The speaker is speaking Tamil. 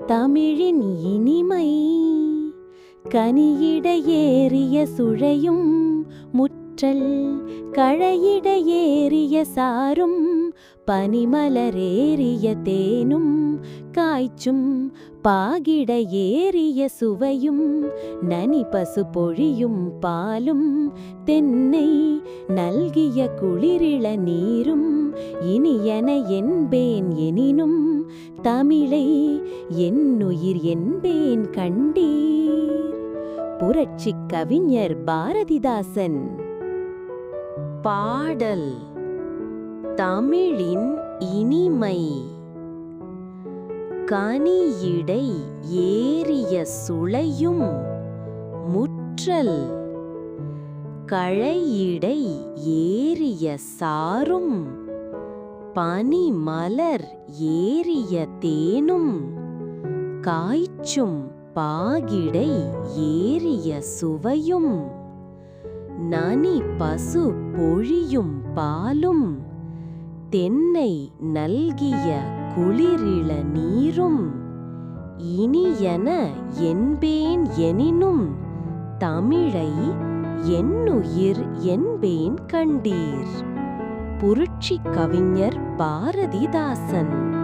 தமிழின் இனிமை கனியிட ஏறிய சுழையும் முற்றல் கழையிட ஏறிய சாரும் பனிமலரேறிய தேனும் காய்ச்சும் பாகிட ஏறிய சுவையும் நனி பசு பொழியும் பாலும் தென்னை நல்கிய குளிரிள நீரும் இனியன என்பேன் எனினும் தமிழை என்னுயிர் என்பேன் கண்டீர். புரட்சிக் கவிஞர் பாரதிதாசன். பாடல். தமிழின் இனிமை கனியிடை ஏறிய சுளையும் முற்றல் கழையிடை ஏறிய சாரும் பனிமலர் ஏறிய தேனும் காய்ச்சும் பாகிடை ஏறிய சுவையும் நனி பசு பொழியும் பாலும் தென்னை நல்கிய குளிரிள நீரும் இனியன என்பேன் எனினும் தமிழை என்னுயிர் என்பேன் கண்டீர். புரட்சிக் கவிஞர் பாரதிதாசன்.